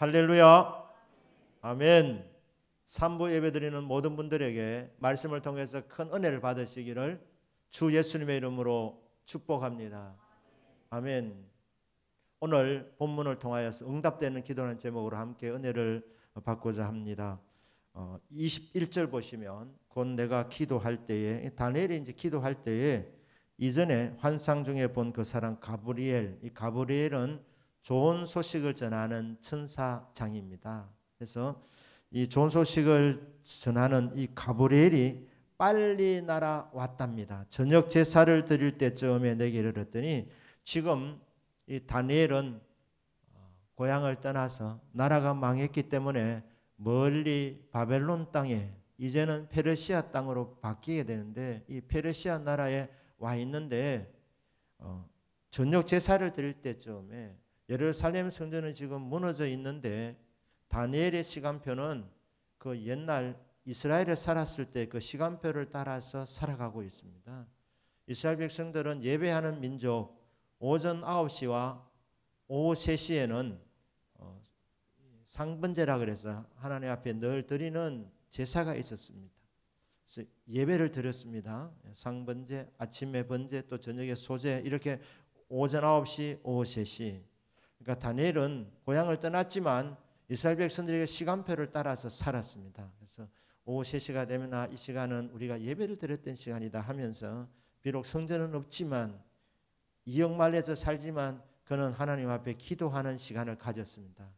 할렐루야. 아멘. 3부 예배드리는 모든 분들에게 말씀을 통해서 큰 은혜를 받으시기를 주 예수님의 이름으로 축복합니다. 아멘. 오늘 본문을 통하여서 응답되는 기도라는 제목으로 함께 은혜를 받고자 합니다. 21절 보시면 곧 내가 기도할 때에, 다니엘이 이제 기도할 때에 이전에 환상 중에 본 그 사람 가브리엘, 이 가브리엘은 좋은 소식을 전하는 천사장입니다. 그래서 이 좋은 소식을 전하는 이 가브리엘이 빨리 날아왔답니다. 저녁 제사를 드릴 때쯤에 내게 이르렀더니 지금 이 다니엘은 고향을 떠나서 나라가 망했기 때문에 멀리 바벨론 땅에, 이제는 페르시아 땅으로 바뀌게 되는데, 이 페르시아 나라에 와 있는데 저녁 제사를 드릴 때쯤에 예루살렘 성전은 지금 무너져 있는데 다니엘의 시간표는 그 옛날 이스라엘에 살았을 때 그 시간표를 따라서 살아가고 있습니다. 이스라엘 백성들은 예배하는 민족, 오전 9시와 오후 3시에는 상번제라 그래서 하나님 앞에 늘 드리는 제사가 있었습니다. 그래서 예배를 드렸습니다. 상번제, 아침에 번제, 또 저녁에 소제, 이렇게 오전 9시, 오후 3시. 그러니까 다니엘은 고향을 떠났지만 이스라엘 백성들에게 시간표를 따라서 살았습니다. 그래서 오후 3시가 되면 이 시간은 우리가 예배를 드렸던 시간이다 하면서, 비록 성전은 없지만 이역말려서 살지만 그는 하나님 앞에 기도하는 시간을 가졌습니다.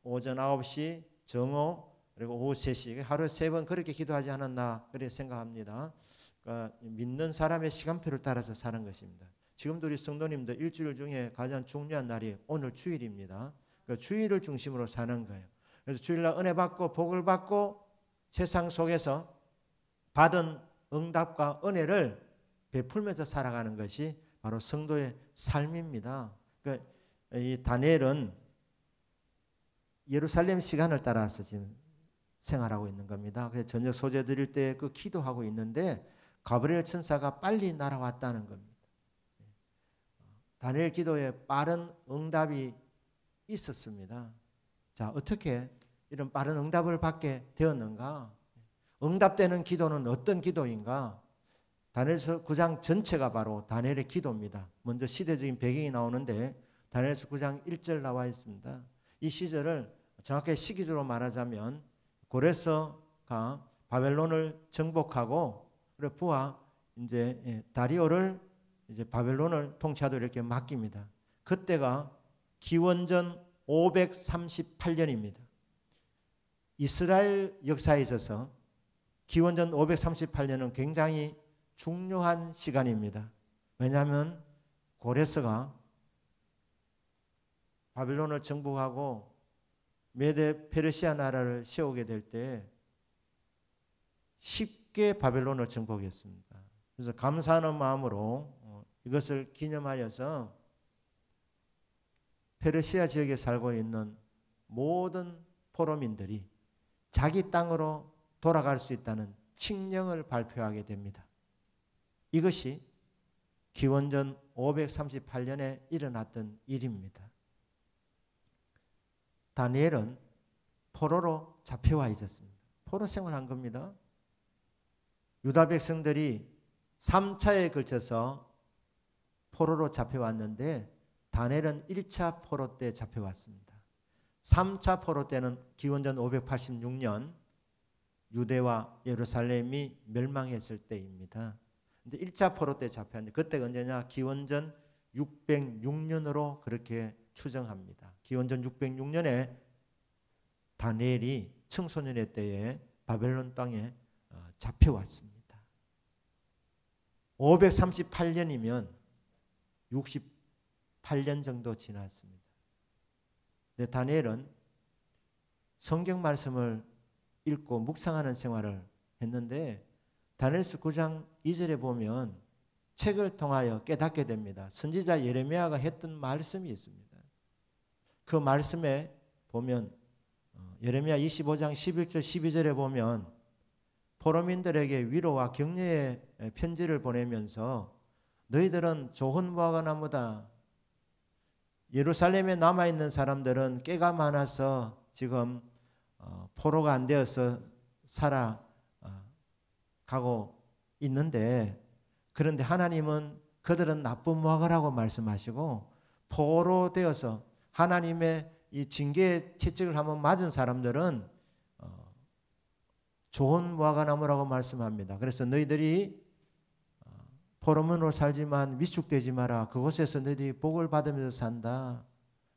오전 9시, 정오, 그리고 오후 3시, 하루에 3번 그렇게 기도하지 않았나 그렇게 생각합니다. 그러니까 믿는 사람의 시간표를 따라서 사는 것입니다. 지금도 우리 성도님들 일주일 중에 가장 중요한 날이 오늘 주일입니다. 그러니까 주일을 중심으로 사는 거예요. 그래서 주일날 은혜 받고 복을 받고 세상 속에서 받은 응답과 은혜를 베풀면서 살아가는 것이 바로 성도의 삶입니다. 그러니까 이 다니엘은 예루살렘 시간을 따라서 지금 생활하고 있는 겁니다. 그래서 저녁 소제 드릴 때 그 기도하고 있는데 가브리엘 천사가 빨리 날아왔다는 겁니다. 다니엘 기도에 빠른 응답이 있었습니다. 자, 어떻게 이런 빠른 응답을 받게 되었는가? 응답되는 기도는 어떤 기도인가? 다니엘서 9장 전체가 바로 다니엘의 기도입니다. 먼저 시대적인 배경이 나오는데 다니엘서 9장 1절 나와 있습니다. 이 시절을 정확하게 시기적으로 말하자면 고레스가 바벨론을 정복하고 그리고 부하 이제 다리오를 이제 바벨론을 통치하도록 이렇게 맡깁니다. 그때가 기원전 538년입니다. 이스라엘 역사에 있어서 기원전 538년은 굉장히 중요한 시간입니다. 왜냐하면 고레스가 바벨론을 정복하고 메데 페르시아 나라를 세우게 될 때 쉽게 바벨론을 정복했습니다. 그래서 감사하는 마음으로 이것을 기념하여서 페르시아 지역에 살고 있는 모든 포로민들이 자기 땅으로 돌아갈 수 있다는 칙령을 발표하게 됩니다. 이것이 기원전 538년에 일어났던 일입니다. 다니엘은 포로로 잡혀와 있었습니다. 포로 생활한 겁니다. 유다 백성들이 3차에 걸쳐서 포로로 잡혀왔는데 다니엘은 1차 포로 때 잡혀왔습니다. 3차 포로 때는 기원전 586년 유대와 예루살렘이 멸망했을 때입니다. 근데 1차 포로 때 잡혔는데 그때가 언제냐? 기원전 606년으로 그렇게 추정합니다. 기원전 606년에 다니엘이 청소년의 때에 바벨론 땅에 잡혀왔습니다. 538년이면 68년 정도 지났습니다. 근데 다니엘은 성경 말씀을 읽고 묵상하는 생활을 했는데 다니엘서 9장 2절에 보면 책을 통하여 깨닫게 됩니다. 선지자 예레미야가 했던 말씀이 있습니다. 그 말씀에 보면 예레미야 25장 11절 12절에 보면 포로민들에게 위로와 격려의 편지를 보내면서 너희들은 좋은 무화과 나무다. 예루살렘에 남아있는 사람들은 깨가 많아서 지금 포로가 안 되어서 살아가고 있는데, 그런데 하나님은 그들은 나쁜 무화과라고 말씀하시고, 포로 되어서 하나님의 이 징계의 채찍을 한번 맞은 사람들은 좋은 무화과나무라고 말씀합니다. 그래서 너희들이 포로문으로 살지만 위축되지 마라. 그곳에서 너희들이 복을 받으면서 산다.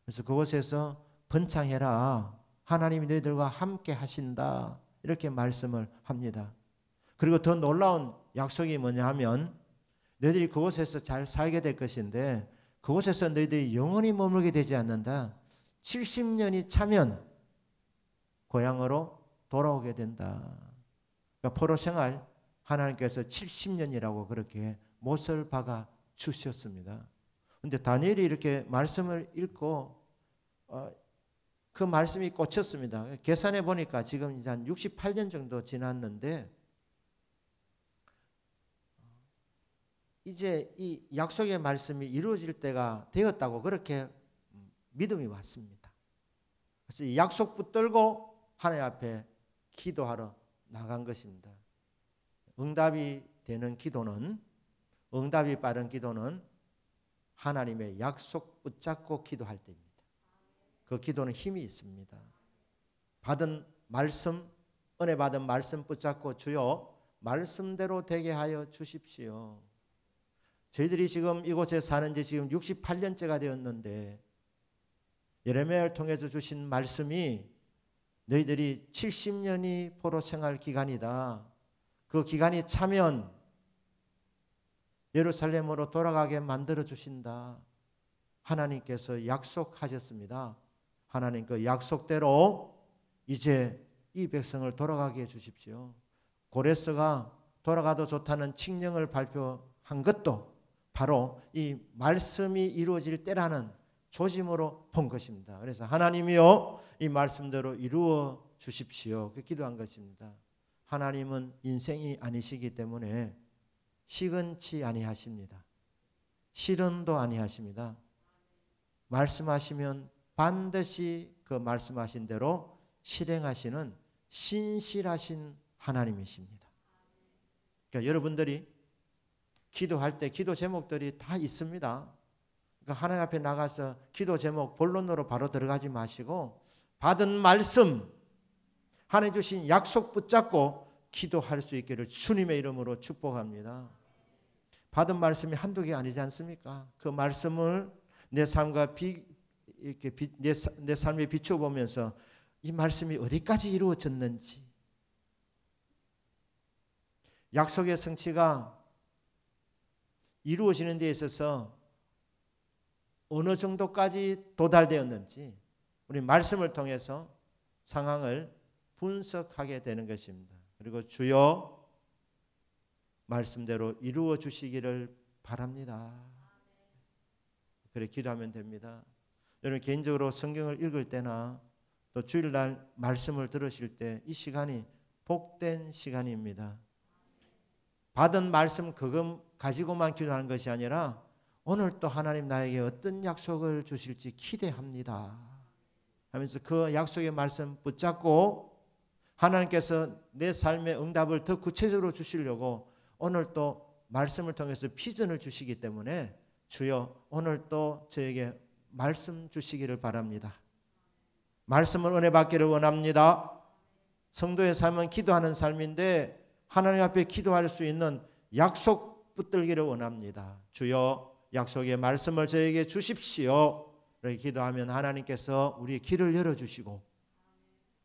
그래서 그곳에서 번창해라. 하나님이 너희들과 함께 하신다. 이렇게 말씀을 합니다. 그리고 더 놀라운 약속이 뭐냐 하면 너희들이 그곳에서 잘 살게 될 것인데, 그곳에서 너희들이 영원히 머물게 되지 않는다. 70년이 차면 고향으로 돌아오게 된다. 그러니까 포로 생활 하나님께서 70년이라고 그렇게 못을 박아 주셨습니다. 그런데 다니엘이 이렇게 말씀을 읽고 그 말씀이 꽂혔습니다. 계산해 보니까 지금 이제 한 68년 정도 지났는데, 이제 이 약속의 말씀이 이루어질 때가 되었다고 그렇게 믿음이 왔습니다. 그래서 이 약속 붙들고 하나님 앞에 기도하러 나간 것입니다. 응답이 되는 기도는, 응답이 빠른 기도는 하나님의 약속 붙잡고 기도할 때입니다. 그 기도는 힘이 있습니다. 받은 말씀, 은혜 받은 말씀 붙잡고 주여 말씀대로 되게 하여 주십시오. 저희들이 지금 이곳에 사는 지 지금 68년째가 되었는데, 예레미야를 통해서 주신 말씀이 너희들이 70년이 포로 생활 기간이다. 그 기간이 차면 예루살렘으로 돌아가게 만들어 주신다. 하나님께서 약속하셨습니다. 하나님 그 약속대로 이제 이 백성을 돌아가게 해 주십시오. 고레스가 돌아가도 좋다는 칙령을 발표한 것도 바로 이 말씀이 이루어질 때라는 조짐으로 본 것입니다. 그래서 하나님이요 이 말씀대로 이루어 주십시오. 그 기도한 것입니다. 하나님은 인생이 아니시기 때문에 시건치 아니하십니다. 실언도 아니하십니다. 말씀하시면 반드시 그 말씀하신 대로 실행하시는 신실하신 하나님이십니다. 그러니까 여러분들이 기도할 때 기도 제목들이 다 있습니다. 그러니까 하나님 앞에 나가서 기도 제목 본론으로 바로 들어가지 마시고 받은 말씀, 하나님 주신 약속 붙잡고 기도할 수 있기를 주님의 이름으로 축복합니다. 받은 말씀이 한두 개 아니지 않습니까? 그 말씀을 내 삶과 내 삶에 비춰보면서 이 말씀이 어디까지 이루어졌는지, 약속의 성취가 이루어지는 데 있어서 어느 정도까지 도달되었는지 우리 말씀을 통해서 상황을 분석하게 되는 것입니다. 그리고 주여 말씀대로 이루어 주시기를 바랍니다. 그래 기도하면 됩니다. 여러분 개인적으로 성경을 읽을 때나 또 주일날 말씀을 들으실 때 이 시간이 복된 시간입니다. 받은 말씀 그것 가지고만 기도하는 것이 아니라 오늘 또 하나님 나에게 어떤 약속을 주실지 기대합니다 하면서 그 약속의 말씀 붙잡고 하나님께서 내 삶의 응답을 더 구체적으로 주시려고 오늘 또 말씀을 통해서 비전을 주시기 때문에 주여 오늘 또 저에게 말씀 주시기를 바랍니다. 말씀을 은혜 받기를 원합니다. 성도의 삶은 기도하는 삶인데 하나님 앞에 기도할 수 있는 약속 붙들기를 원합니다. 주여 약속의 말씀을 저에게 주십시오. 이렇게 기도하면 하나님께서 우리의 길을 열어주시고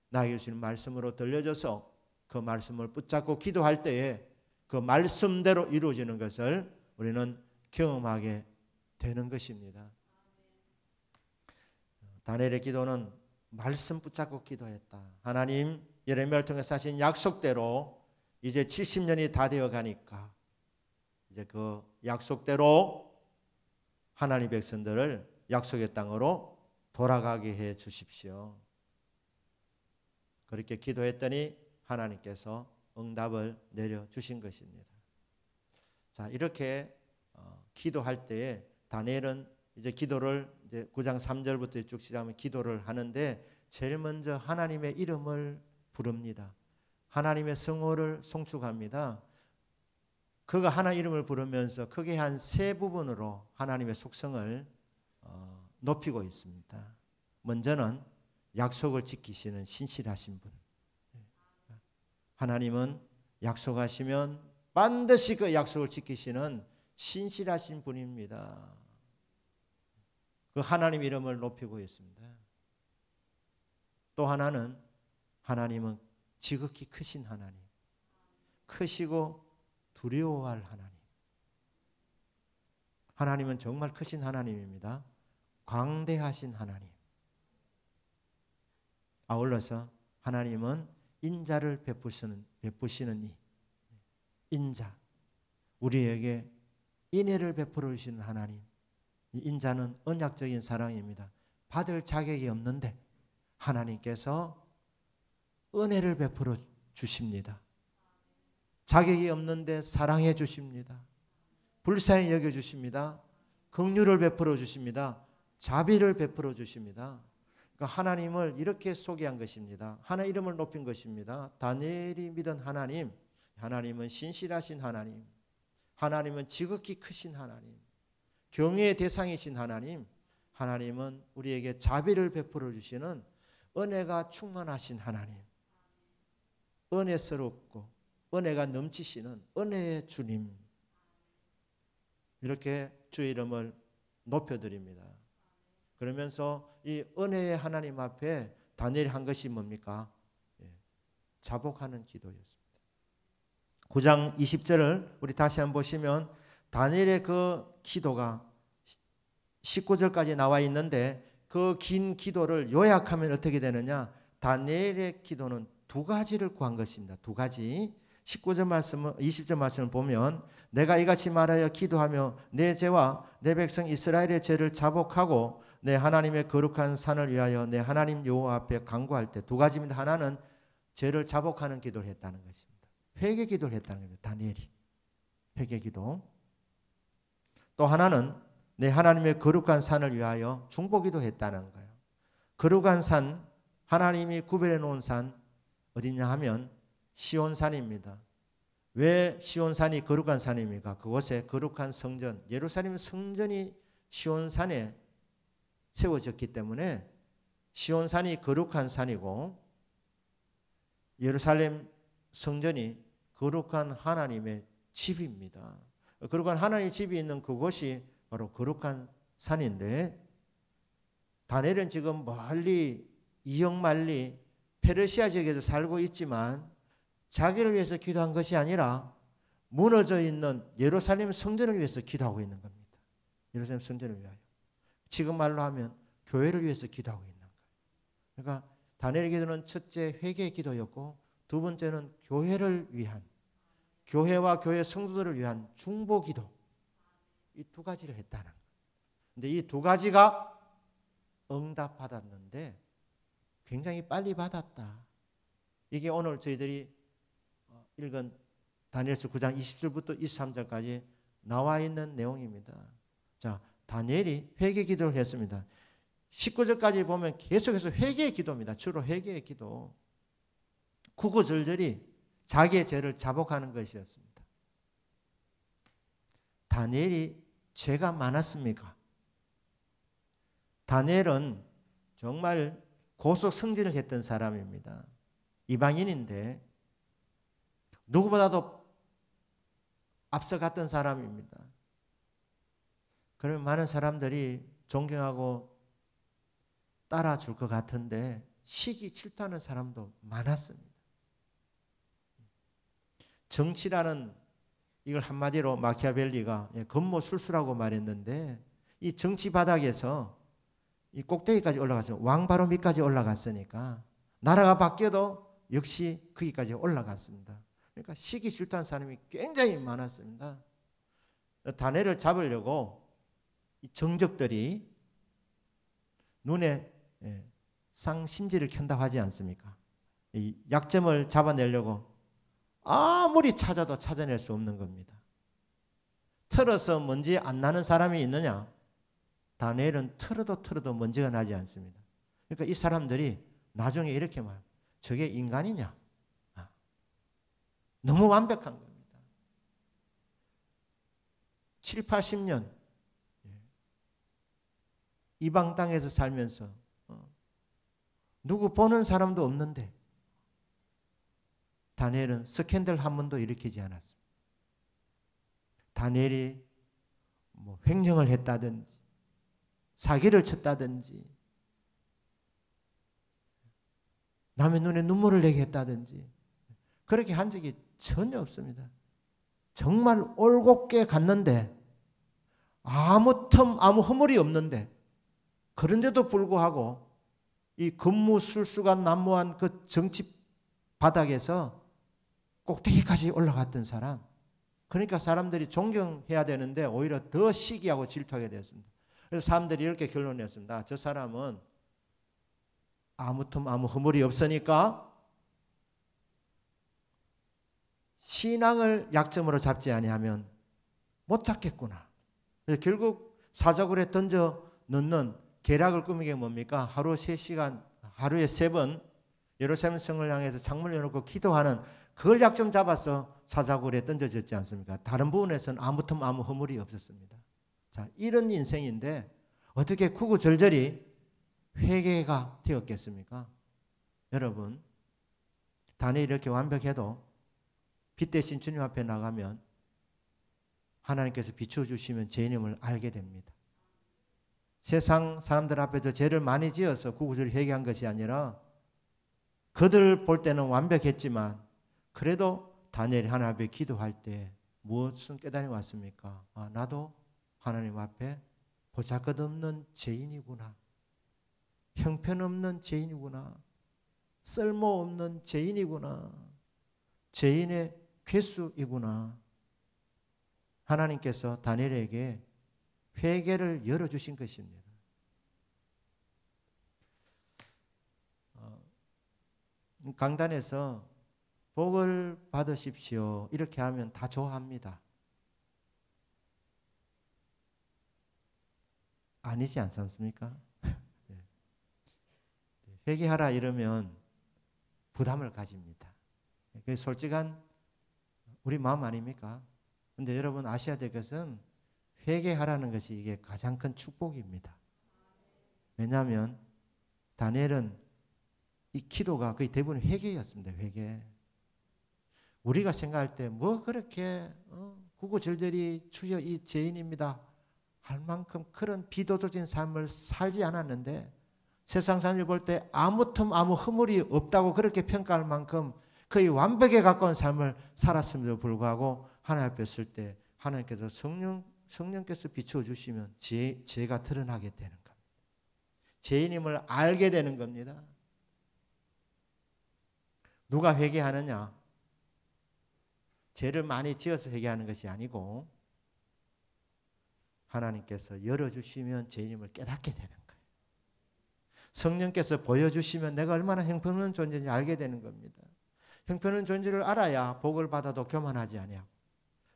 나에게 주시는 말씀으로 들려줘서 그 말씀을 붙잡고 기도할 때에 그 말씀대로 이루어지는 것을 우리는 경험하게 되는 것입니다. 다니엘의 기도는 말씀 붙잡고 기도했다. 하나님 예레미야를 통해서 하신 약속대로 이제 70년이 다 되어 가니까 이제 그 약속대로 하나님 백성들을 약속의 땅으로 돌아가게 해 주십시오. 그렇게 기도했더니 하나님께서 응답을 내려주신 것입니다. 자, 이렇게 기도할 때에 다니엘은 이제 기도를 이제 9장 3절부터 쭉 시작하면 기도를 하는데 제일 먼저 하나님의 이름을 부릅니다. 하나님의 성호를 송축합니다. 그가 하나님 이름을 부르면서 크게 한 세 부분으로 하나님의 속성을 높이고 있습니다. 먼저는 약속을 지키시는 신실하신 분. 하나님은 약속하시면 반드시 그 약속을 지키시는 신실하신 분입니다. 그 하나님 이름을 높이고 있습니다. 또 하나는 하나님은 지극히 크신 하나님, 크시고 두려워할 하나님. 하나님은 정말 크신 하나님입니다. 광대하신 하나님. 아울러서 하나님은 인자를 베푸시는 이 인자, 우리에게 인애를 베풀어 주시는 하나님. 이 인자는 언약적인 사랑입니다. 받을 자격이 없는데 하나님께서 은혜를 베풀어 주십니다. 자격이 없는데 사랑해 주십니다. 불쌍히 여겨 주십니다. 긍휼을 베풀어 주십니다. 자비를 베풀어 주십니다. 그러니까 하나님을 이렇게 소개한 것입니다. 하나님 이름을 높인 것입니다. 다니엘이 믿은 하나님, 하나님은 신실하신 하나님, 하나님은 지극히 크신 하나님, 경외의 대상이신 하나님, 하나님은 우리에게 자비를 베풀어 주시는 은혜가 충만하신 하나님, 은혜스럽고 은혜가 넘치시는 은혜의 주님, 이렇게 주의 이름을 높여드립니다. 그러면서 이 은혜의 하나님 앞에 다니엘이 한 것이 뭡니까? 자복하는 기도였습니다. 9장 20절을 우리 다시 한번 보시면 다니엘의 그 기도가 19절까지 나와 있는데 그 긴 기도를 요약하면 어떻게 되느냐? 다니엘의 기도는 두 가지를 구한 것입니다. 두 가지. 19절 말씀은 20절 말씀을 보면 내가 이같이 말하여 기도하며 내 죄와 내 백성 이스라엘의 죄를 자복하고 내 하나님의 거룩한 산을 위하여 내 하나님 여호와 앞에 간구할 때 두 가지입니다. 하나는 죄를 자복하는 기도를 했다는 것입니다. 회개 기도를 했다는 겁니다. 다니엘이 회개 기도. 또 하나는 내 하나님의 거룩한 산을 위하여 중보 기도했다는 거예요. 거룩한 산, 하나님이 구별해 놓은 산 어디냐 하면 시온산입니다. 왜 시온산이 거룩한 산입니까? 그곳에 거룩한 성전, 예루살렘 성전이 시온산에 세워졌기 때문에 시온산이 거룩한 산이고 예루살렘 성전이 거룩한 하나님의 집입니다. 거룩한 하나님의 집이 있는 그곳이 바로 거룩한 산인데 다니엘은 지금 멀리 이역만리 페르시아 지역에서 살고 있지만 자기를 위해서 기도한 것이 아니라 무너져 있는 예루살렘 성전을 위해서 기도하고 있는 겁니다. 예루살렘 성전을 위하여. 지금 말로 하면 교회를 위해서 기도하고 있는 거예요. 그러니까 다니엘의 기도는 첫째 회개의 기도였고 두 번째는 교회를 위한, 교회와 교회 성도들을 위한 중보 기도, 이 두 가지를 했다는 거예요. 그런데 이 두 가지가 응답받았는데 굉장히 빨리 받았다. 이게 오늘 저희들이 읽은 다니엘서 9장 20절부터 23절까지 나와 있는 내용입니다. 자, 다니엘이 회개 기도를 했습니다. 19절까지 보면 계속해서 회개의 기도입니다. 주로 회개의 기도. 구구절절히 자기의 죄를 자복하는 것이었습니다. 다니엘이 죄가 많았습니까? 다니엘은 정말 고속 성진을 했던 사람입니다. 이방인인데 누구보다도 앞서갔던 사람입니다. 그러면 많은 사람들이 존경하고 따라줄 것 같은데 시기 질투하는 사람도 많았습니다. 정치라는, 이걸 한마디로 마키아벨리가 건모술수라고 말했는데 이 정치 바닥에서 이 꼭대기까지 올라갔어요. 왕바로 밑까지 올라갔으니까 나라가 바뀌어도 역시 거기까지 올라갔습니다. 그러니까 시기 질투한 사람이 굉장히 많았습니다. 다니엘을 잡으려고 이 정적들이 눈에 쌍심지를 켠다고 하지 않습니까? 이 약점을 잡아내려고 아무리 찾아도 찾아낼 수 없는 겁니다. 털어서 먼지 안 나는 사람이 있느냐? 다니엘은 틀어도 먼지가 나지 않습니다. 그러니까 이 사람들이 나중에 이렇게 말, 저게 인간이냐? 너무 완벽한 겁니다. 7, 80년 이방 땅에서 살면서 누구 보는 사람도 없는데 다니엘은 스캔들 한 번도 일으키지 않았습니다. 다니엘이 뭐 횡령을 했다든지 사기를 쳤다든지 남의 눈에 눈물을 내게 했다든지 그렇게 한 적이 전혀 없습니다. 정말 올곧게 갔는데 아무 틈 아무 허물이 없는데 그런데도 불구하고 이 금무술수가 난무한 그 정치 바닥에서 꼭대기까지 올라갔던 사람, 그러니까 사람들이 존경해야 되는데 오히려 더 시기하고 질투하게 되었습니다. 그래서 사람들이 이렇게 결론냈습니다. 저 사람은 아무 틈 아무 허물이 없으니까 신앙을 약점으로 잡지 아니하면 못 잡겠구나. 그래서 결국 사자굴에 던져 넣는 계략을 꾸미는 게 뭡니까? 하루 3시간, 하루에 3번 예루살렘 성을 향해서 창문을 열어놓고 기도하는 그걸 약점 잡아서 사자굴에 던져졌지 않습니까? 다른 부분에서는 아무 틈 아무 허물이 없었습니다. 자, 이런 인생인데 어떻게 구구절절히 회개가 되었겠습니까? 여러분, 다니엘이 이렇게 완벽해도 빛 대신 주님 앞에 나가면 하나님께서 비추어주시면 죄인임을 알게 됩니다. 세상 사람들 앞에서 죄를 많이 지어서 구구절히 회개한 것이 아니라 그들 볼 때는 완벽했지만 그래도 다니엘이 하나님 앞에 기도할 때 무엇은 깨달음이 왔습니까? 나도 하나님 앞에 보잘것없는 죄인이구나. 형편없는 죄인이구나. 쓸모없는 죄인이구나. 죄인의 괴수이구나. 하나님께서 다니엘에게 회개를 열어주신 것입니다. 강단에서 복을 받으십시오 이렇게 하면 다 좋아합니다. 아니지 않습니까? 회개하라 이러면 부담을 가집니다. 그게 솔직한 우리 마음 아닙니까? 근데 여러분 아셔야 될 것은 회개하라는 것이 이게 가장 큰 축복입니다. 왜냐하면 다니엘은 이 기도가 거의 대부분 회개였습니다. 회개. 우리가 생각할 때 뭐 그렇게 구구절절히 주여 이 죄인입니다 할 만큼 그런 비도덕적인 삶을 살지 않았는데 세상 사람들 볼 때 아무 틈 아무 허물이 없다고 그렇게 평가할 만큼 거의 완벽에 가까운 삶을 살았음에도 불구하고 하나님 앞에 설 때 하나님께서 성령께서 비추어 주시면 죄가 드러나게 되는 겁니다. 죄인임을 알게 되는 겁니다. 누가 회개하느냐? 죄를 많이 지어서 회개하는 것이 아니고 하나님께서 열어주시면 죄인임을 깨닫게 되는 거예요. 성령께서 보여주시면 내가 얼마나 형편없는 존재인지 알게 되는 겁니다. 형편없는 존재를 알아야 복을 받아도 교만하지 아니하고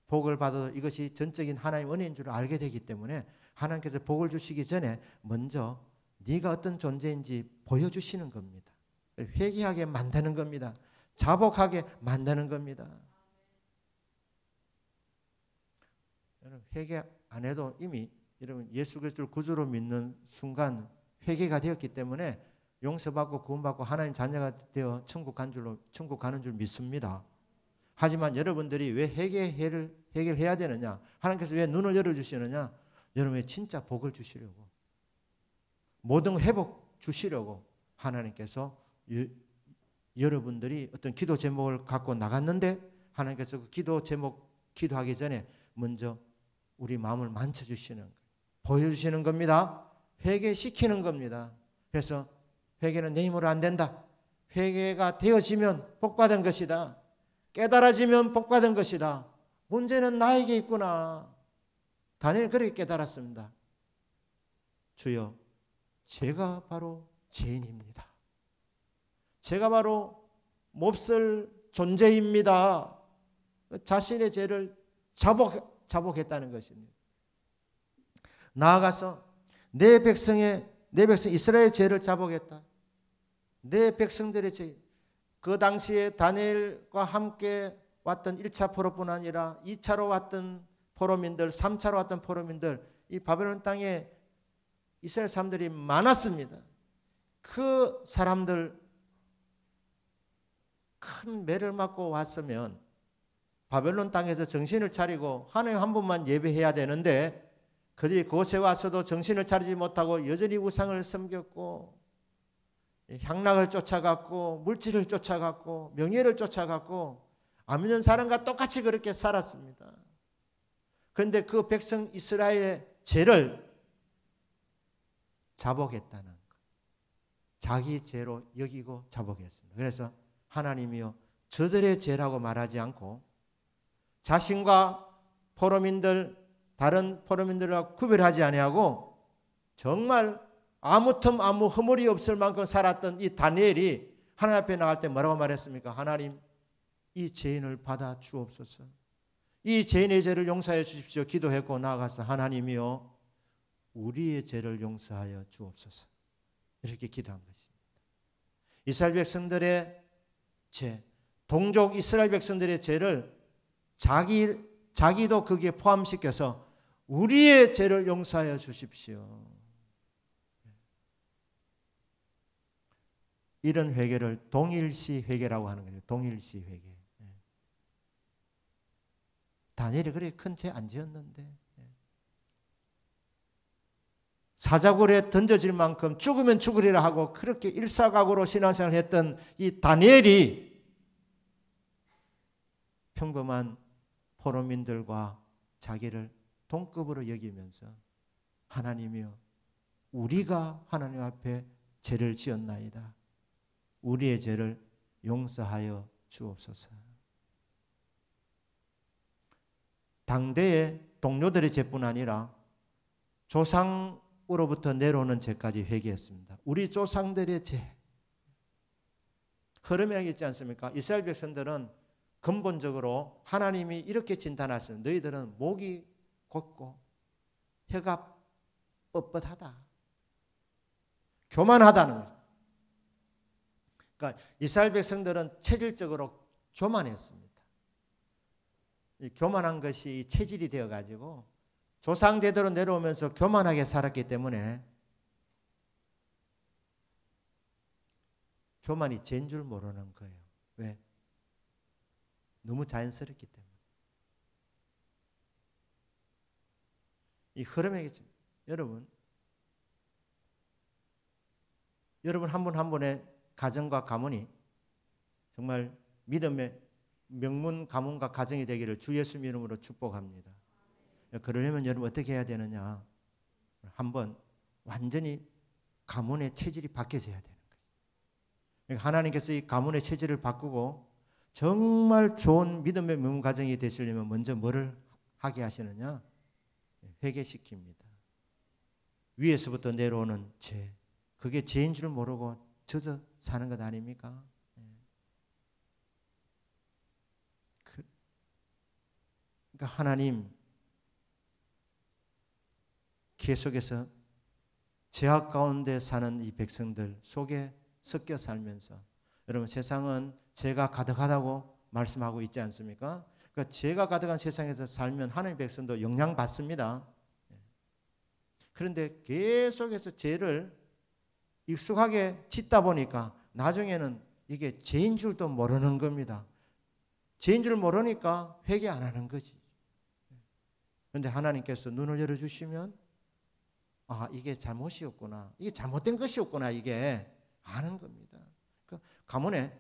복을 받아도 이것이 전적인 하나님 은혜인 줄 알게 되기 때문에 하나님께서 복을 주시기 전에 먼저 네가 어떤 존재인지 보여주시는 겁니다. 회개하게 만드는 겁니다. 자복하게 만드는 겁니다. 여러분 회개 안 해도 이미 여러분 예수 그리스도를 구주로 믿는 순간 회개가 되었기 때문에 용서받고 구원받고 하나님 자녀가 되어 천국 가는 줄 믿습니다. 하지만 여러분들이 왜 회개를 해야 되느냐? 하나님께서 왜 눈을 열어주시느냐? 여러분의 진짜 복을 주시려고 모든 회복 주시려고 하나님께서 여러분들이 어떤 기도 제목을 갖고 나갔는데 하나님께서 그 기도 제목 기도하기 전에 먼저 우리 마음을 만져주시는 거예요. 보여주시는 겁니다. 회개시키는 겁니다. 그래서 회개는 내 힘으로 안 된다. 회개가 되어지면 복받은 것이다. 깨달아지면 복받은 것이다. 문제는 나에게 있구나. 다니엘은 그렇게 깨달았습니다. 주여, 제가 바로 죄인입니다. 제가 바로 몹쓸 존재입니다. 자신의 죄를 자복했다는 것입니다. 나아가서 내 백성 이스라엘의 죄를 잡아오겠다. 내 백성들의 죄. 그 당시에 다니엘과 함께 왔던 1차 포로뿐 아니라 2차로 왔던 포로민들, 3차로 왔던 포로민들, 이 바벨론 땅에 이스라엘 사람들이 많았습니다. 그 사람들 큰 매를 맞고 왔으면 바벨론 땅에서 정신을 차리고 하나님 한 분만 예배해야 되는데 그들이 그곳에 와서도 정신을 차리지 못하고 여전히 우상을 섬겼고 향락을 쫓아갔고 물질을 쫓아갔고 명예를 쫓아갔고 안 믿는 사람과 똑같이 그렇게 살았습니다. 그런데 그 백성 이스라엘의 죄를 자복했다는 것. 자기 죄로 여기고 자복했습니다. 그래서 하나님이요 저들의 죄라고 말하지 않고 자신과 포로민들 다른 포로민들과 구별하지 아니하고 정말 아무 틈 아무 허물이 없을 만큼 살았던 이 다니엘이 하나님 앞에 나갈 때 뭐라고 말했습니까? 하나님 이 죄인을 받아 주옵소서. 이 죄인의 죄를 용서해 주십시오. 기도했고 나아가서 하나님이요 우리의 죄를 용서하여 주옵소서. 이렇게 기도한 것입니다. 이스라엘 백성들의 죄, 동족 이스라엘 백성들의 죄를 자기도 거기에 포함시켜서 우리의 죄를 용서하여 주십시오. 이런 회개를 동일시 회개라고 하는 거예요. 동일시 회개. 다니엘이 그렇게 큰 죄 안 지었는데 사자굴에 던져질 만큼 죽으면 죽으리라 하고 그렇게 일사각오로 신앙생활을 했던 이 다니엘이 평범한 포로민들과 자기를 동급으로 여기면서 하나님이여 우리가 하나님 앞에 죄를 지었나이다. 우리의 죄를 용서하여 주옵소서. 당대의 동료들의 죄뿐 아니라 조상으로부터 내려오는 죄까지 회개했습니다. 우리 조상들의 죄. 흐름이 있지 않습니까? 이스라엘 백성들은 근본적으로 하나님이 이렇게 진단하셨어요. 너희들은 목이 곧고 혀가 뻣뻣하다. 교만하다는 거죠. 그러니까 이스라엘 백성들은 체질적으로 교만했습니다. 이 교만한 것이 체질이 되어가지고 조상대대로 내려오면서 교만하게 살았기 때문에 교만이 죄인 줄 모르는 거예요. 왜? 너무 자연스럽기 때문에. 이 흐름이겠죠. 여러분 한 분 한 분의 가정과 가문이 정말 믿음의 명문 가문과 가정이 되기를 주 예수님 이름으로 축복합니다. 그러려면 여러분 어떻게 해야 되느냐? 한번 완전히 가문의 체질이 바뀌어져야 되는 거죠. 하나님께서 이 가문의 체질을 바꾸고 정말 좋은 믿음의 명문 가정이 되시려면 먼저 뭐를 하게 하시느냐? 회개시킵니다. 위에서부터 내려오는 죄. 그게 죄인 줄 모르고 젖어 사는 것 아닙니까? 그러니까 하나님 계속해서 죄악 가운데 사는 이 백성들 속에 섞여 살면서 여러분 세상은 죄가 가득하다고 말씀하고 있지 않습니까? 그러니까 죄가 가득한 세상에서 살면 하나님의 백성도 영향받습니다. 그런데 계속해서 죄를 익숙하게 짓다 보니까 나중에는 이게 죄인 줄도 모르는 겁니다. 죄인 줄 모르니까 회개 안 하는 거지. 그런데 하나님께서 눈을 열어주시면 아 이게 잘못이었구나. 이게 잘못된 것이었구나. 이게 아는 겁니다. 그러니까 가문에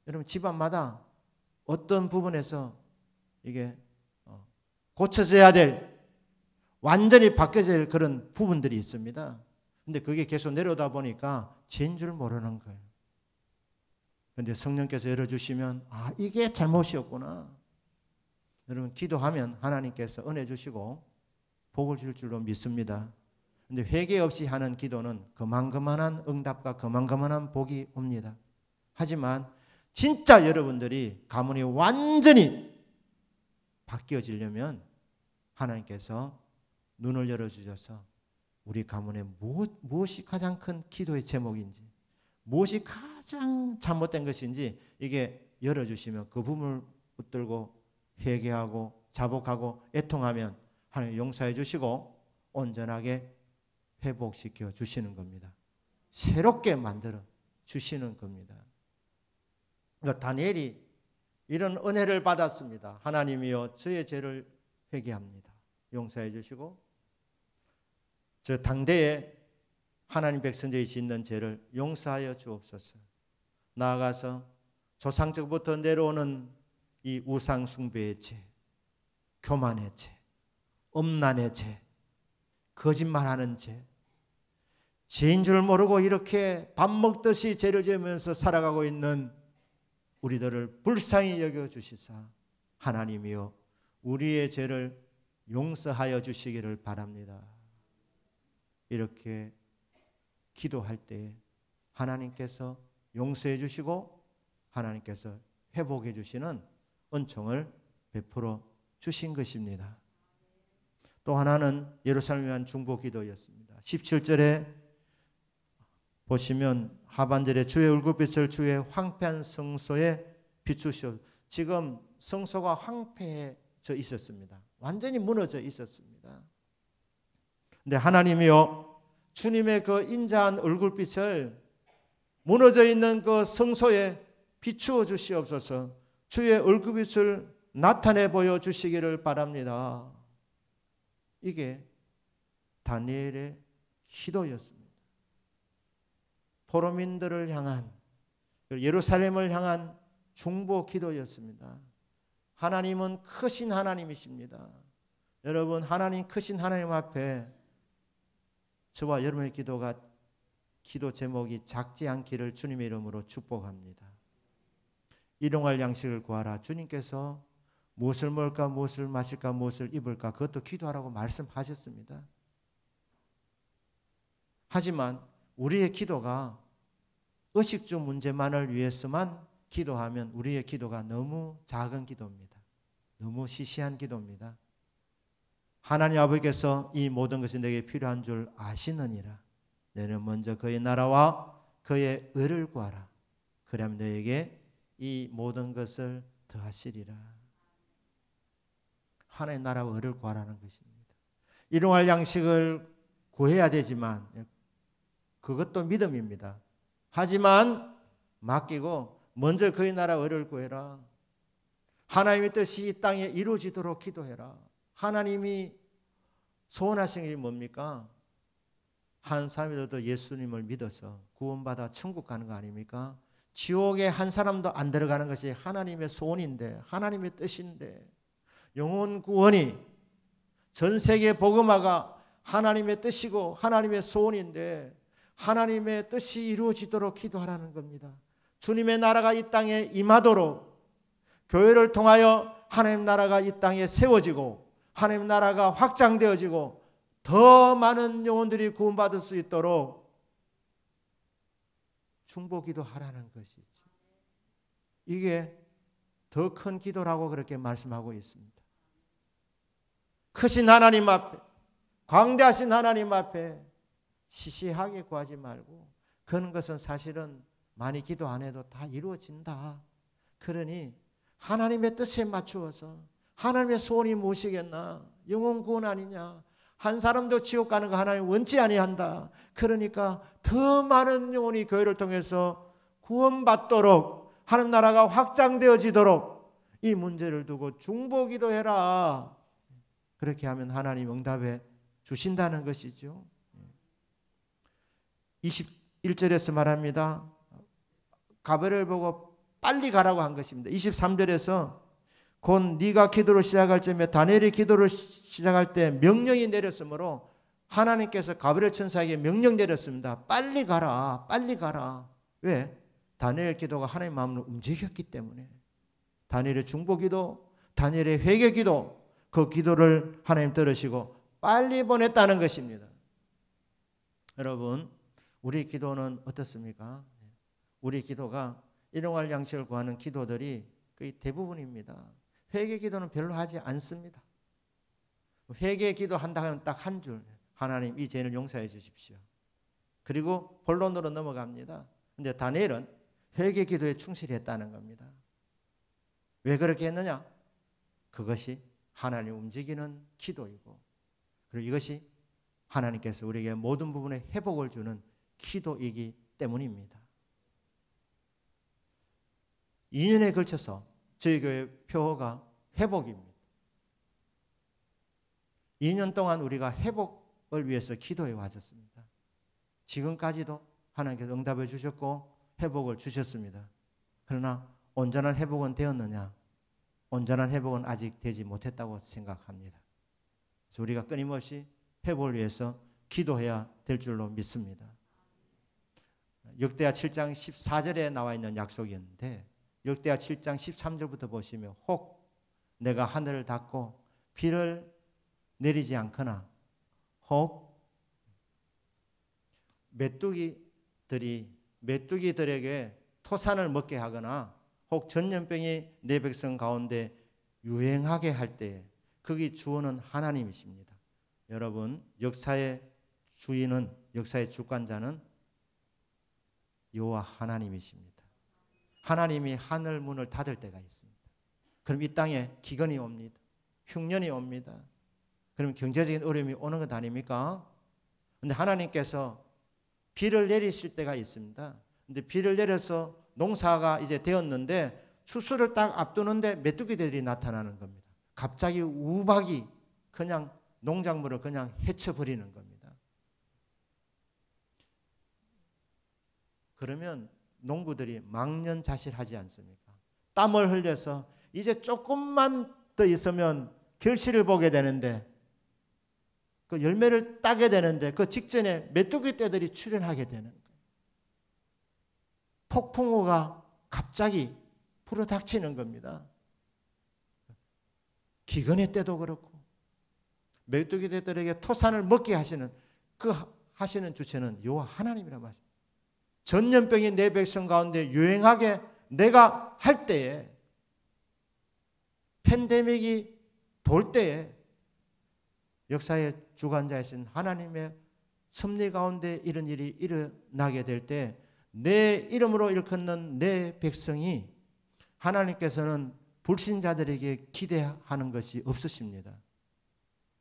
여러분 집안마다 어떤 부분에서 이게 고쳐져야 될 완전히 바뀌어져야 될 그런 부분들이 있습니다. 근데 그게 계속 내려오다 보니까 죄인 줄 모르는 거예요. 그런데 성령께서 열어주시면 아 이게 잘못이었구나. 여러분 기도하면 하나님께서 은혜 주시고 복을 줄 줄로 믿습니다. 그런데 회개 없이 하는 기도는 그만그만한 응답과 그만그만한 복이 옵니다. 하지만 진짜 여러분들이 가문이 완전히 바뀌어지려면 하나님께서 눈을 열어주셔서 우리 가문에 무엇이 가장 큰 기도의 제목인지, 무엇이 가장 잘못된 것인지 이게 열어주시면 그 부분을 붙들고 회개하고 자복하고 애통하면 하나님 용서해 주시고 온전하게 회복시켜 주시는 겁니다. 새롭게 만들어 주시는 겁니다. 그러니까 다니엘이 이런 은혜를 받았습니다. 하나님이여 저의 죄를 회개합니다. 용서해 주시고 저 당대에 하나님 백성들이 짓는 죄를 용서하여 주옵소서. 나아가서 조상적부터 내려오는 이 우상 숭배의 죄, 교만의 죄, 음란의 죄, 거짓말하는 죄, 죄인 줄 모르고 이렇게 밥 먹듯이 죄를 지으면서 살아가고 있는 우리들을 불쌍히 여겨주시사 하나님이여 우리의 죄를 용서하여 주시기를 바랍니다. 이렇게 기도할 때 하나님께서 용서해 주시고 하나님께서 회복해 주시는 은총을 베풀어 주신 것입니다. 또 하나는 예루살렘을 위한 중보 기도였습니다. 17절에 보시면 하반절에 주의 얼굴빛을 주의 황폐한 성소에 비추시오. 지금 성소가 황폐해져 있었습니다. 완전히 무너져 있었습니다. 근데 하나님이요 주님의 그 인자한 얼굴빛을 무너져 있는 그 성소에 비추어 주시옵소서. 주의 얼굴빛을 나타내 보여 주시기를 바랍니다. 이게 다니엘의 기도였습니다. 포로민들을 향한 예루살렘을 향한 중보 기도였습니다. 하나님은 크신 하나님이십니다. 여러분 하나님 크신 하나님 앞에 저와 여러분의 기도 제목이 작지 않기를 주님의 이름으로 축복합니다. 일용할 양식을 구하라. 주님께서 무엇을 먹을까 무엇을 마실까 무엇을 입을까 그것도 기도하라고 말씀하셨습니다. 하지만 우리의 기도가 의식주 문제만을 위해서만 기도하면 우리의 기도가 너무 작은 기도입니다. 너무 시시한 기도입니다. 하나님 아버지께서 이 모든 것이 내게 필요한 줄 아시느니라. 너는 먼저 그의 나라와 그의 의를 구하라. 그러면 너에게 이 모든 것을 더하시리라. 하나님의 나라와 의를 구하라는 것입니다. 일용할 양식을 구해야 되지만 그것도 믿음입니다. 하지만 맡기고 먼저 그의 나라와 의를 구해라. 하나님의 뜻이 이 땅에 이루어지도록 기도해라. 하나님이 소원하신 게 뭡니까? 한 사람이라도 예수님을 믿어서 구원받아 천국 가는 거 아닙니까? 지옥에 한 사람도 안 들어가는 것이 하나님의 소원인데 하나님의 뜻인데 영혼 구원이 전 세계 복음화가 하나님의 뜻이고 하나님의 소원인데 하나님의 뜻이 이루어지도록 기도하라는 겁니다. 주님의 나라가 이 땅에 임하도록 교회를 통하여 하나님 나라가 이 땅에 세워지고 하나님 나라가 확장되어지고 더 많은 영혼들이 구원받을 수 있도록 중보 기도하라는 것이죠. 이게 더 큰 기도라고 그렇게 말씀하고 있습니다. 크신 하나님 앞에 광대하신 하나님 앞에 시시하게 구하지 말고 그런 것은 사실은 많이 기도 안 해도 다 이루어진다. 그러니 하나님의 뜻에 맞추어서 하나님의 소원이 무엇이겠나? 영혼 구원 아니냐? 한 사람도 지옥 가는 거 하나님 원치 아니한다. 그러니까 더 많은 영혼이 교회를 통해서 구원받도록 하나님 나라가 확장되어지도록 이 문제를 두고 중보 기도해라. 그렇게 하면 하나님 응답해 주신다는 것이죠. 21절에서 말합니다. 가벨을 보고 빨리 가라고 한 것입니다. 23절에서 곧 네가 기도를 시작할 쯤에 다니엘이 기도를 시작할 때 명령이 내렸으므로 하나님께서 가브리엘 천사에게 명령 내렸습니다. 빨리 가라. 빨리 가라. 왜? 다니엘 기도가 하나님의 마음을 움직였기 때문에 다니엘의 중보 기도, 다니엘의 회개 기도 그 기도를 하나님 들으시고 빨리 보냈다는 것입니다. 여러분 우리 기도는 어떻습니까? 우리 기도가 일용할 양식을 구하는 기도들이 거의 대부분입니다. 회개 기도는 별로 하지 않습니다. 회개 기도 한다 하면 딱 한 줄 하나님 이 죄를 용서해 주십시오. 그리고 본론으로 넘어갑니다. 근데 다니엘은 회개 기도에 충실했다는 겁니다. 왜 그렇게 했느냐? 그것이 하나님 움직이는 기도이고, 그리고 이것이 하나님께서 우리에게 모든 부분에 회복을 주는 기도이기 때문입니다. 2년에 걸쳐서 저희 교회 표어가 회복입니다. 2년 동안 우리가 회복을 위해서 기도해 왔었습니다. 지금까지도 하나님께서 응답해 주셨고 회복을 주셨습니다. 그러나 온전한 회복은 되었느냐? 온전한 회복은 아직 되지 못했다고 생각합니다. 그래서 우리가 끊임없이 회복을 위해서 기도해야 될 줄로 믿습니다. 역대하 7장 14절에 나와 있는 약속이었는데, 역대하 7장 13절부터 보시면 혹 내가 하늘을 닫고 비를 내리지 않거나, 혹 메뚜기들에게 토산을 먹게 하거나, 혹 전염병이 내 백성 가운데 유행하게 할 때에, 거기 주어는 하나님이십니다. 여러분, 역사의 주인은, 역사의 주관자는 여호와 하나님이십니다. 하나님이 하늘 문을 닫을 때가 있습니다. 그럼 이 땅에 기근이 옵니다. 흉년이 옵니다. 그럼 경제적인 어려움이 오는 것 아닙니까? 그런데 하나님께서 비를 내리실 때가 있습니다. 근데 비를 내려서 농사가 이제 되었는데 추수를 딱 앞두는데 메뚜기들이 나타나는 겁니다. 갑자기 우박이 그냥 농작물을 그냥 해쳐버리는 겁니다. 그러면 농부들이 망연자실하지 않습니까? 땀을 흘려서 이제 조금만 더 있으면 결실을 보게 되는데, 그 열매를 따게 되는데 그 직전에 메뚜기 떼들이 출현하게 되는 거예요. 폭풍우가 갑자기 불어닥치는 겁니다. 기근의 때도 그렇고 메뚜기 떼들에게 토산을 먹게 하시는 그 하시는 주체는 여호와 하나님이라 말씀. 전염병이 내 백성 가운데 유행하게 내가 할 때에, 팬데믹이 돌 때에 역사의 주관자이신 하나님의 섭리 가운데 이런 일이 일어나게 될 때 내 이름으로 일컫는 내 백성이, 하나님께서는 불신자들에게 기대하는 것이 없으십니다.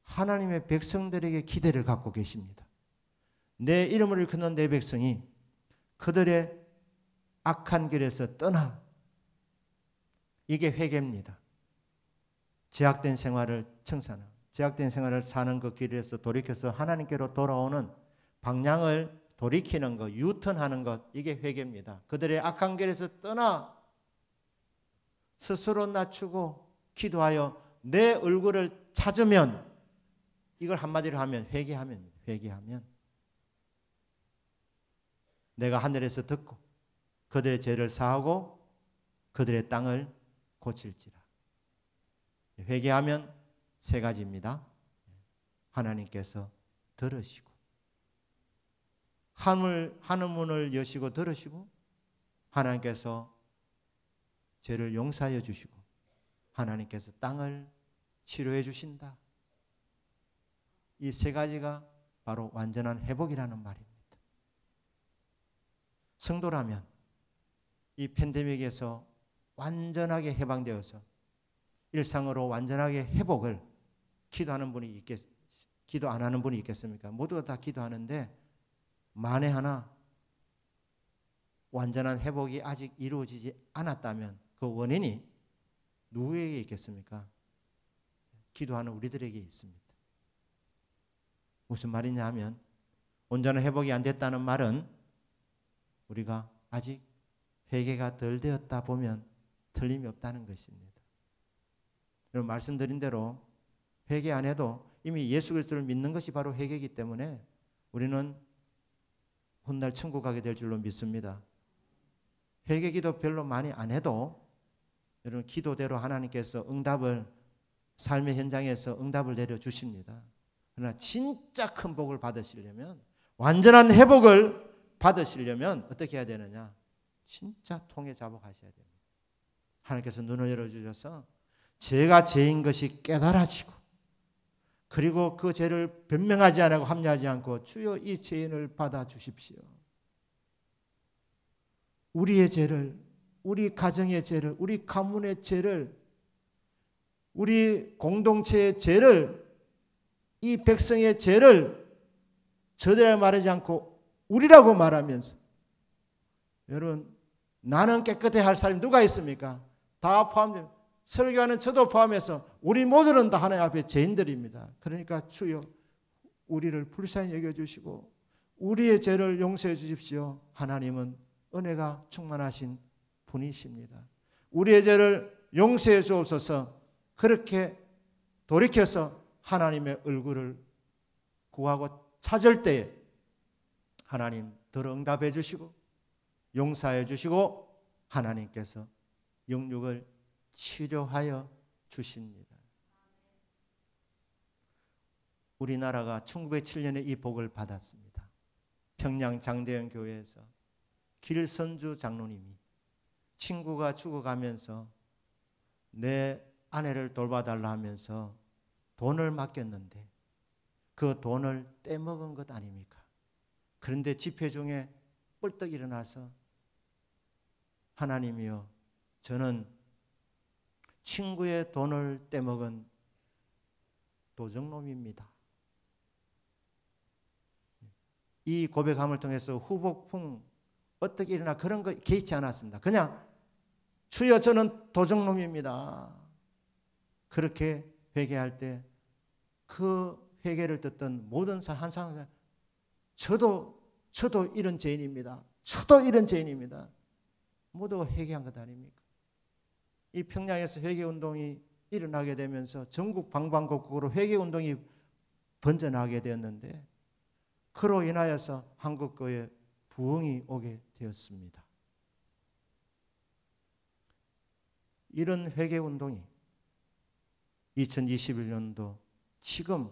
하나님의 백성들에게 기대를 갖고 계십니다. 내 이름을 일컫는 내 백성이 그들의 악한 길에서 떠나, 이게 회개입니다. 제약된 생활을 청산하고 제약된 생활을 사는 그 길에서 돌이켜서 하나님께로 돌아오는 방향을 돌이키는 것, 유턴하는 것, 이게 회개입니다. 그들의 악한 길에서 떠나 스스로 낮추고 기도하여 내 얼굴을 찾으면, 이걸 한마디로 하면 회개하면 내가 하늘에서 듣고 그들의 죄를 사하고 그들의 땅을 고칠지라. 회개하면 세 가지입니다. 하나님께서 들으시고, 하늘 문을 여시고 들으시고, 하나님께서 죄를 용서하여 주시고, 하나님께서 땅을 치료해 주신다. 이 세 가지가 바로 완전한 회복이라는 말입니다. 성도라면 이 팬데믹에서 완전하게 해방되어서 일상으로 완전하게 회복을, 기도하는 분이 기도 안 하는 분이 있겠습니까? 모두가 다 기도하는데 만에 하나 완전한 회복이 아직 이루어지지 않았다면 그 원인이 누구에게 있겠습니까? 기도하는 우리들에게 있습니다. 무슨 말이냐 하면, 온전한 회복이 안 됐다는 말은 우리가 아직 회개가 덜 되었다 보면 틀림이 없다는 것입니다. 여러분, 말씀드린 대로 회개 안 해도 이미 예수 그리스도를 믿는 것이 바로 회개이기 때문에 우리는 훗날 천국 가게 될 줄로 믿습니다. 회개 기도 별로 많이 안 해도 여러분 기도대로 하나님께서 응답을, 삶의 현장에서 응답을 내려주십니다. 그러나 진짜 큰 복을 받으시려면, 완전한 회복을 받으시려면 어떻게 해야 되느냐? 진짜 통에 잡아가셔야 됩니다. 하나님께서 눈을 열어주셔서 죄가 죄인 것이 깨달아지고 그리고 그 죄를 변명하지 않고 합리하지 않고 주여 이 죄인을 받아주십시오. 우리의 죄를, 우리 가정의 죄를, 우리 가문의 죄를, 우리 공동체의 죄를, 이 백성의 죄를 저들에게 말하지 않고 우리라고 말하면서, 여러분 나는 깨끗해야 할 사람이 누가 있습니까? 다 포함됩니다. 설교하는 저도 포함해서 우리 모두는 다 하나님 앞에 죄인들입니다. 그러니까 주여 우리를 불쌍히 여겨주시고 우리의 죄를 용서해 주십시오. 하나님은 은혜가 충만하신 분이십니다. 우리의 죄를 용서해 주옵소서. 그렇게 돌이켜서 하나님의 얼굴을 구하고 찾을 때에 하나님 더 응답해 주시고 용서해 주시고 하나님께서 영육을 치료하여 주십니다. 우리나라가 1907년에 이 복을 받았습니다. 평양 장대현 교회에서 길선주 장로님이 친구가 죽어가면서 내 아내를 돌봐달라 하면서 돈을 맡겼는데 그 돈을 떼먹은 것 아닙니까? 그런데 집회 중에 뻘떡 일어나서 하나님이여, 저는 친구의 돈을 떼먹은 도적놈입니다. 이 고백함을 통해서 후폭풍 어떻게 일어나 그런 거 개의치 않았습니다. 그냥 주여 저는 도적놈입니다. 그렇게 회개할 때 그 회개를 듣던 모든 한 사람, 저도 이런 죄인입니다. 저도 이런 죄인입니다. 모두가 회개한 것 아닙니까? 이 평양에서 회개운동이 일어나게 되면서 전국 방방곡곡으로 회개운동이 번져나게 되었는데 그로 인하여서 한국교회에 부흥이 오게 되었습니다. 이런 회개운동이 2021년도 지금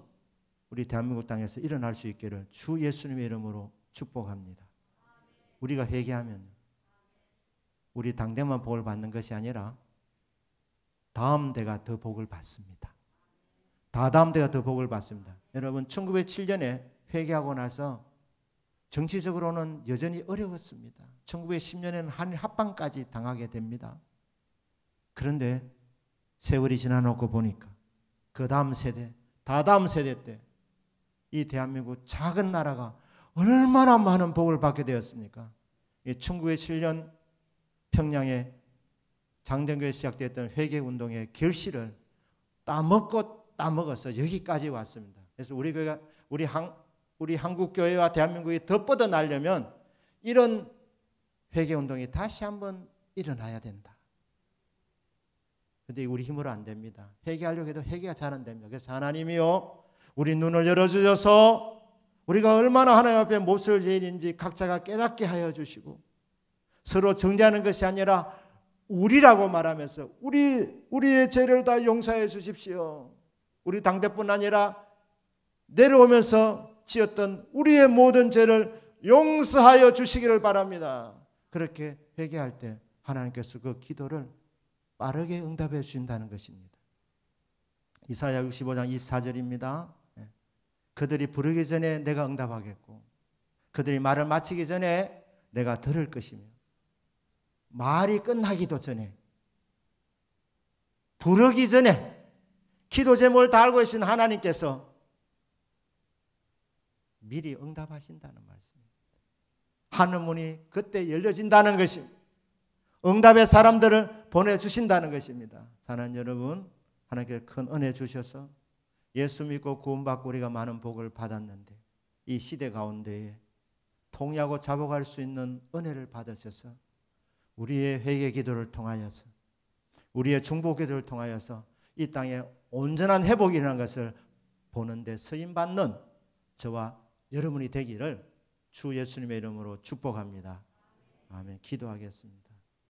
우리 대한민국 땅에서 일어날 수 있기를 주 예수님의 이름으로 축복합니다. 우리가 회개하면 우리 당대만 복을 받는 것이 아니라 다음 대가 더 복을 받습니다. 다다음 대가 더 복을 받습니다. 여러분 1907년에 회개하고 나서 정치적으로는 여전히 어려웠습니다. 1910년에는 한일 합방까지 당하게 됩니다. 그런데 세월이 지나놓고 보니까 그 다음 세대, 다다음 세대 때 이 대한민국 작은 나라가 얼마나 많은 복을 받게 되었습니까? 1907년 평양에 장대교에 시작되었던 회개운동의 결실을 따먹어서 여기까지 왔습니다. 그래서 우리 교회가 우리 한국교회와 대한민국이 더 뻗어나려면 이런 회개운동이 다시 한번 일어나야 된다. 그런데 우리 힘으로 안 됩니다. 회개하려고 해도 회개가 잘 안 됩니다. 그래서 하나님이요, 우리 눈을 열어주셔서 우리가 얼마나 하나님 앞에 몹쓸 죄인인지 각자가 깨닫게 하여 주시고 서로 정죄하는 것이 아니라 우리라고 말하면서 우리의 죄를 다 용서해 주십시오. 우리 당대뿐 아니라 내려오면서 지었던 우리의 모든 죄를 용서하여 주시기를 바랍니다. 그렇게 회개할 때 하나님께서 그 기도를 빠르게 응답해 주신다는 것입니다. 이사야 65장 24절입니다. 그들이 부르기 전에 내가 응답하겠고 그들이 말을 마치기 전에 내가 들을 것이며 말이 끝나기도 전에 부르기 전에 기도 제목을 다 알고 계신 하나님께서 미리 응답하신다는 말씀입니다. 하늘문이 그때 열려진다는 것입니다. 응답의 사람들을 보내주신다는 것입니다. 사랑하는 여러분, 하나님께서 큰 은혜 주셔서 예수 믿고 구원받고 우리가 많은 복을 받았는데 이 시대 가운데에 통일하고 자복할 수 있는 은혜를 받으셔서 우리의 회개 기도를 통하여서 우리의 중보 기도를 통하여서 이 땅에 온전한 회복이 일어난 것을 보는데 서임받는 저와 여러분이 되기를 주 예수님의 이름으로 축복합니다. 아멘. 기도하겠습니다.